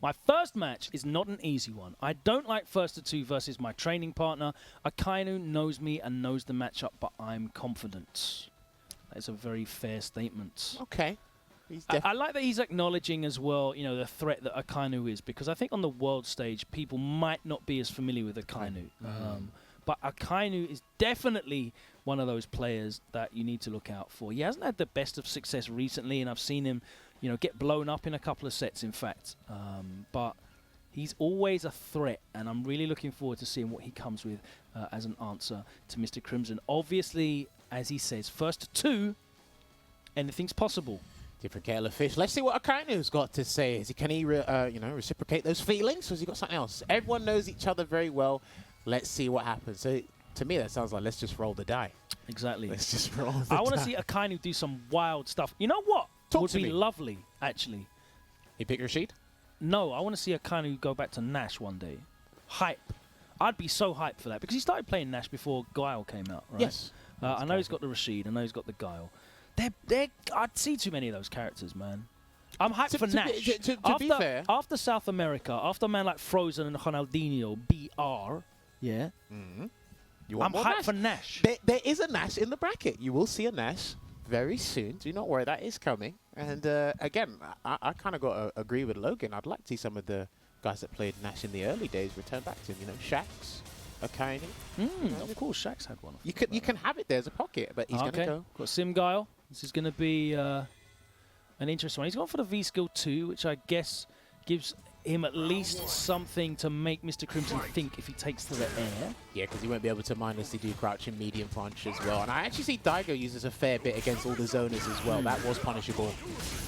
My first match is not an easy one. I don't like first to two versus my training partner. Akainu knows me and knows the matchup, but I'm confident. That is a very fair statement. Okay. I like that he's acknowledging as well, you know, the threat that Akainu is, because I think on the world stage, people might not be as familiar with Akainu. But Akainu is definitely one of those players that you need to look out for. He hasn't had the best of success recently, and I've seen him, you know, get blown up in a couple of sets, in fact. But he's always a threat, and I'm really looking forward to seeing what he comes with as an answer to Mr. Crimson. Obviously, as he says, first to two, anything's possible. Different kettle of fish. Let's see what Akainu's got to say. Can he, you know, reciprocate those feelings, or has he got something else? Everyone knows each other very well. Let's see what happens. So, to me, that sounds like let's just roll the die. Exactly. Let's just roll the die. I want to see Akainu do some wild stuff. You know what? Would be lovely, actually. You pick Rashid? No, I want to see Akainu go back to Nash one day. Hype. I'd be so hyped for that, because he started playing Nash before Guile came out, right? Yes. I know he's got the Rashid. I know he's got the Guile. I'd see too many of those characters, man. I'm hyped for Nash. To be fair. After South America, after a man like Frozen and Ronaldinho, BR, yeah, I'm hyped for Nash. There is a Nash in the bracket. You will see a Nash very soon. Do not worry, that is coming. And again, I kind of got to agree with Logan. I'd like to see some of the guys that played Nash in the early days return back to him. You know, Shax, Akainu. Of course, Shax had one. You can have it there as a pocket, but he's going to go. Got Sim Guile. This is going to be an interesting one. He's gone for the V-Skill 2, which I guess gives him at least something to make Mr. Crimson think if he takes to the air. Yeah, because he won't be able to mindlessly do crouching medium punch as well. And I actually see Daigo uses a fair bit against all the zoners as well. That was punishable.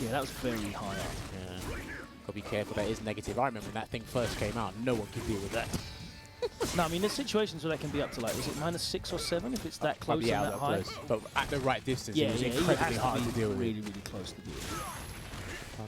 Yeah, that was very high up. Yeah. Gotta be careful, that is negative. I remember when that thing first came out, no one could deal with that. No, I mean, there's situations where that can be up to, like, is it -6 or 7 if it's that close and that high? Close. But at the right distance, it was incredibly hard to deal with. Really, really close to deal with.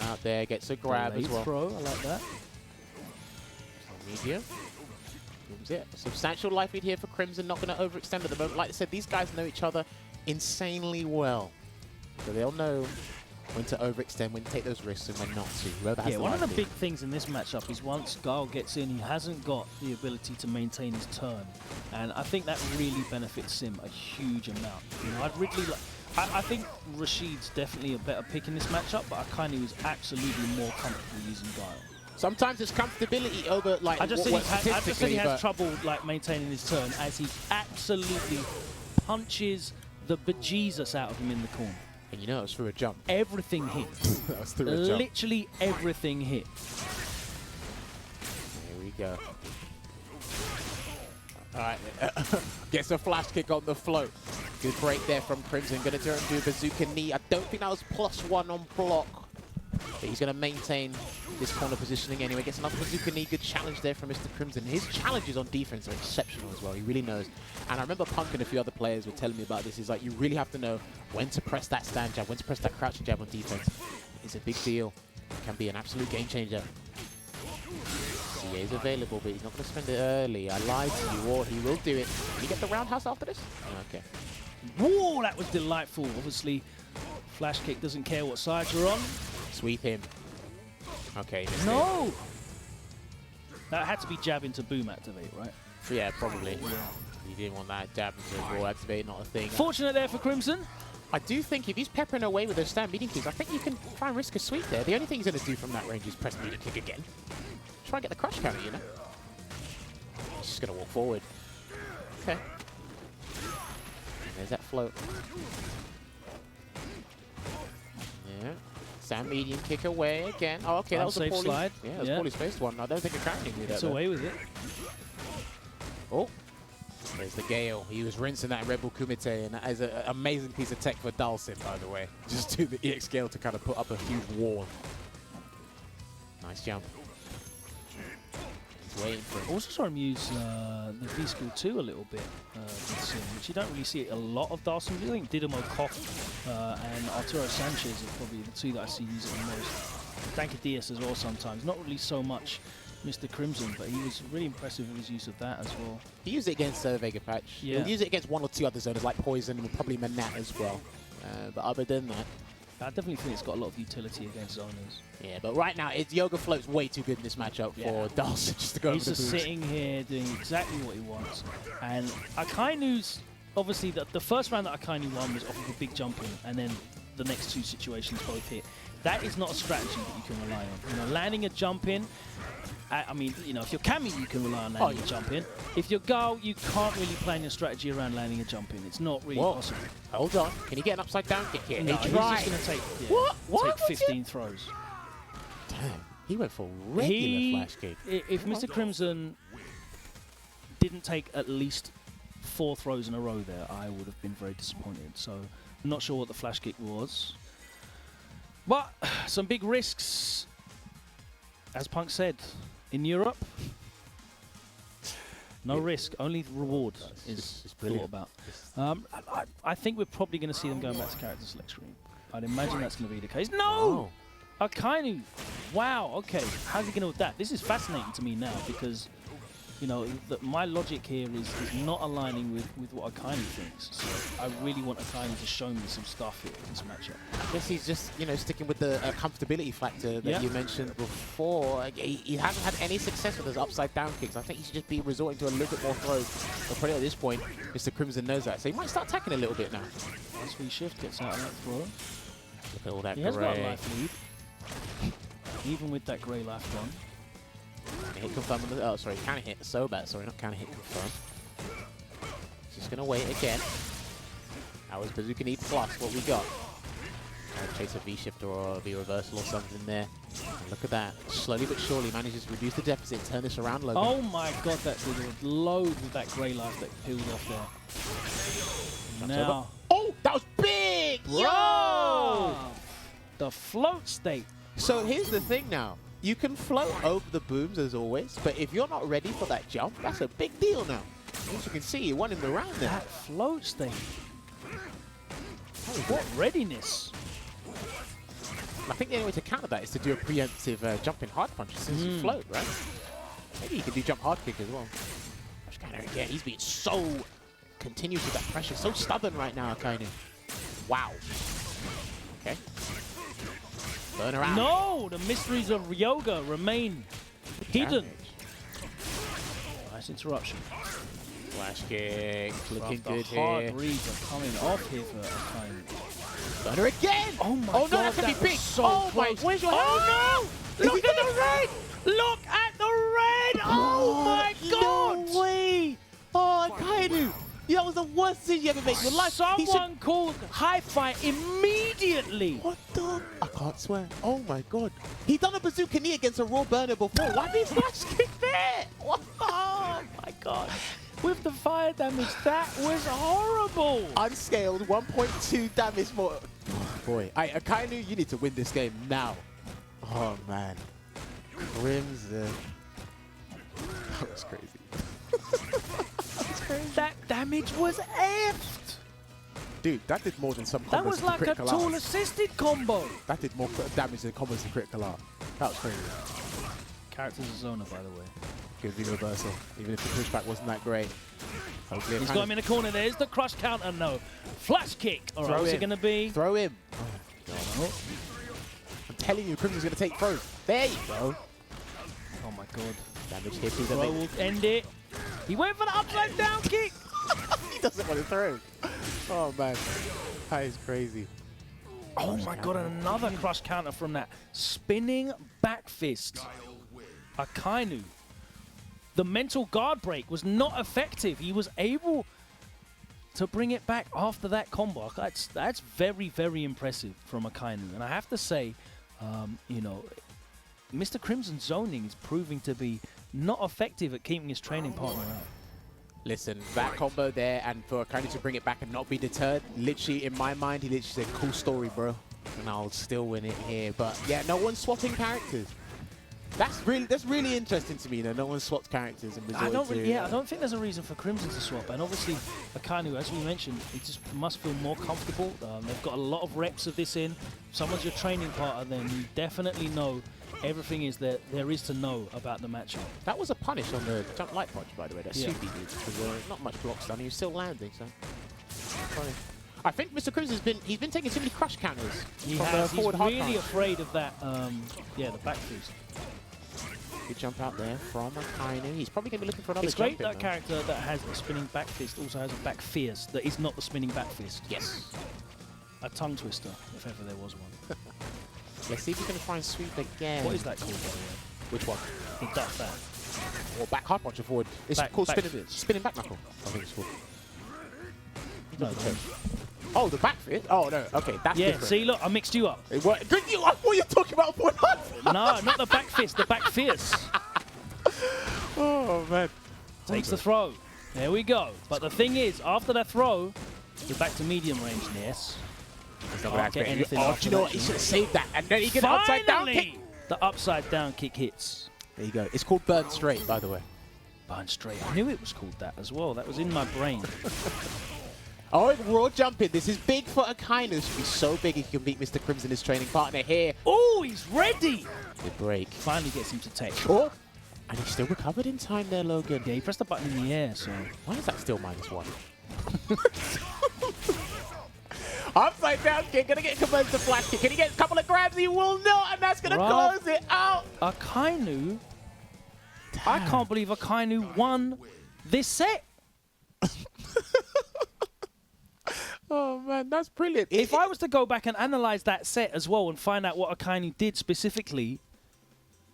Out there, gets a grab as well. Throw, I like that. Medium. Yeah, substantial life lead here for Crimson, not going to overextend at the moment. Like I said, these guys know each other insanely well. So they'll know when to overextend, when to take those risks, and when not to. Yeah, one of the big things in this matchup is once Guile gets in, he hasn't got the ability to maintain his turn. And I think that really benefits him a huge amount. You know, I think Rashid's definitely a better pick in this matchup, but Akainu is absolutely more comfortable using Guile. Sometimes it's comfortability over, like, I just think he has trouble, like, maintaining his turn as he absolutely punches the bejesus out of him in the corner. And you know it was through a jump. Everything hit. That was through a jump. Literally everything hit. Here we go. All right. Gets a flash kick on the float. Good break there from Crimson. Going to turn and do a bazooka knee. I don't think that was +1 on block. But he's going to maintain this corner positioning anyway. Gets another bazooka knee. Good challenge there from Mr. Crimson. His challenges on defense are exceptional as well. He really knows. And I remember Punk and a few other players were telling me about this. Is like, you really have to know when to press that stand jab, when to press that crouching jab on defense. It's a big deal. It can be an absolute game changer. CA is available, but he's not going to spend it early. I lied to you, or he will do it. Can you get the roundhouse after this? Okay. Whoa, that was delightful. Obviously, flash kick doesn't care what side you're on. Sweep him. Okay. No! That had to be jab into boom activate, right? Yeah, probably. Yeah. He didn't want that jab into raw activate, not a thing. Fortunate there for Crimson. I do think if he's peppering away with those stand medium kicks, I think you can try and risk a sweep there. The only thing he's going to do from that range is press medium kick again. Try and get the crush counter, you know? He's just going to walk forward. Okay. And there's that float. Yeah. Stand medium kick away again. Oh, okay, that was a poorly slide. Yeah, that was a poorly spaced one. I don't think Akainu can do that. It's away with it. Oh. There's the Gale. He was rinsing that in Red Bull Kumite, and that is an amazing piece of tech for Dhalsim, by the way. Just do the EX Gale to kind of put up a huge wall. Nice jump. He's waiting for it. Also saw him use the V-Skill 2 a little bit with Sim, which you don't really see a lot of Dhalsim. I think Didimo Koff and Arturo Sanchez are probably the two that I see use it the most. Dankadias as well sometimes. Not really so much Mr. Crimson, but he was really impressive with his use of that as well. He used it against Vega Patch. Yeah. He'll use it against 1 or 2 other zoners like Poison and probably Manat as well. But other than that, I definitely think it's got a lot of utility against zoners. Yeah, but right now, Yoga floats way too good in this matchup for Dhalsim just to go He's over the just boost. sitting here doing exactly what he wants. And Akainu's, obviously, the first round that Akainu won was off of a big jump in, and then the next two situations both hit. That is not a strategy that you can rely on. You know, landing a jump in, I mean, you know, if you're Cammy, you can rely on landing a jump in. If you're Guile, you can't really plan your strategy around landing a jump in. It's not really possible. Hold on. Can he get an upside down kick here? No, he he's just going to take, take 15 throws. Damn, he went for regular flash kick. If Mr. Crimson didn't take at least 4 throws in a row there, I would have been very disappointed. So I'm not sure what the flash kick was. But some big risks, as Punk said, in Europe. No risk, only reward is thought about. I think we're probably going to see them going back to character select screen. I'd imagine that's going to be the case. No! Akainu! Wow, okay. How's he going to with that? This is fascinating to me now because, you know, my logic here is not aligning with what Akainu thinks. So I really want Akainu to show me some stuff here in this matchup. I guess he's just, you know, sticking with the comfortability factor that you mentioned before. Like, he hasn't had any success with his upside down kicks. I think he should just be resorting to a little bit more throws. But probably at this point, Mr. Crimson knows that. So he might start attacking a little bit now. As we shift gets out of that throw. Look at all that He has got a life lead. Even with that grey life gone. Hit confirm on the, oh, sorry, counter hit so bad. Sorry, not counter hit confirm. Just gonna wait again. That was Bazooka Knee plus what we got. Chase a V-shift or a V-reversal or something there. And look at that. Slowly but surely manages to reduce the deficit, turn this around, Logan. Oh my god, that did a load with that grey life that peeled off there. Now. Oh, that was big! Yo! The float state. So here's the thing now. You can float over the booms as always, but if you're not ready for that jump, that's a big deal now. As you can see, you won him the round there. That float state. What readiness? I think the only way to counter that is to do a preemptive jumping hard punch since you float, right? Maybe you can do jump hard kick as well. Again, he's being so continuous with that pressure, so stubborn right now, Akainu. Wow. Okay. Burn around. No, the mysteries of yoga remain hidden. Nice interruption. Flash kick, looking good here. The hard here. reads are coming off here for Akainu. Burner again! Oh my god, no, that could be big! So oh close. my, where's your Oh no! Look at the red! Look at the red! Oh my god! No way! Oh, Akainu! That was the worst decision you ever made in your life. Someone called high fight immediately. What the? I can't swear. Oh my god. He done a bazooka knee against a raw burner before. Why did he flash kick there? What? Oh my god. With the fire damage, that was horrible. Unscaled, 1.2 damage more. Oh boy. Akainu, you need to win this game now. Oh man. Crimson. That was crazy. That damage was effed. Dude, that did more than some combos. That was like a tool assisted combo. That did more damage than combos to critical art. That was crazy. Character's a zoner, by the way. Good reversal, even if the pushback wasn't that great. Hopefully he's got him in the corner. There's the crush counter. No. Flash kick. All right, what's it going to be? Throw him. Oh, I'm telling you, Crimson's going to take throws. There you go. Oh my god. Damage hit. Throw will end it. He went for the upside down kick. He doesn't want to throw. Oh man, that is crazy. Oh my god, and another crush counter from that spinning back fist. Akainu. The mental guard break was not effective. He was able to bring it back after that combo. That's very, very impressive from Akainu. And I have to say, you know, Mr. Crimson's zoning is proving to be not effective at keeping his training partner out. Listen, that combo there, and for Akainu to bring it back and not be deterred, literally, in my mind, he literally said, cool story, bro. And I'll still win it here. But yeah, no one's swapping characters. That's really interesting to me, you know, no one swapped characters. And I don't think there's a reason for Crimson to swap. And obviously, Akainu, as we mentioned, he just must feel more comfortable. They've got a lot of reps of this in. If someone's your training partner, then you definitely know everything is there is to know about the matchup. That was a punish on the jump light punch, by the way. That Suki did, because not much blocks done. He was still landing, so funny. I think Mr. Cruz he's been taking too many crush counters. He from has. the He's forward hard really counter. afraid of that. Yeah, the back fist. Good jump out there from Akainu. He's probably going to be looking for another It's great jump in, that though. character that has the spinning back fist also has a back fierce that is not the spinning back fist. Yes. A tongue twister, if ever there was one. Let's see if he's going to try and sweep again. What is that called, by the way? Which one? The duck that. Or back hard punch or forward? It's Back- called back spinning back knuckle. I think it's called. No, no. Oh, the back fist? Oh, no. Okay, that's Yeah, different. see, look, I mixed you up. What you're talking about forward hard? No, not the back fist, the back fierce. Oh, man. Takes the throw. There we go. But the thing is, after that throw, you're back to medium range, yes. Can't get anything Oh, after do you know that, what? He you should have saved that. And then he get an upside down kick. Finally! The upside down kick hits. There you go. It's called burn straight, by the way. Burn straight. I knew it was called that as well. That was in my brain. Oh, raw jumping. This is big for Akainu. This should be so big he can beat Mr. Crimson, his training partner here. Oh, he's ready! Good break. Finally gets him to take. Oh, and he still recovered in time there, Logan. Yeah, he pressed the button in the air, so... Why is that still -1? Upside down kick, gonna get converted to flash kick. Can he get a couple of grabs? He will not, and that's gonna close it out. Akainu? I can't believe Akainu won this set. Oh man, that's brilliant. If I was to go back and analyze that set as well and find out what Akainu did specifically,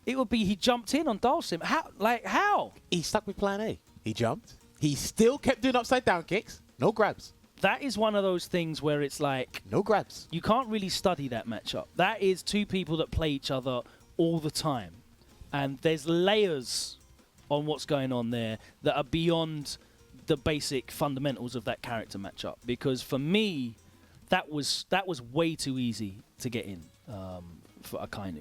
it would be he jumped in on Dhalsim. How? Like, how? He stuck with plan A. He jumped. He still kept doing upside down kicks. No grabs. That is one of those things where it's like, No grabs. you can't really study that matchup. That is two people that play each other all the time. And there's layers on what's going on there that are beyond the basic fundamentals of that character matchup. Because for me, that was way too easy to get in for Akainu.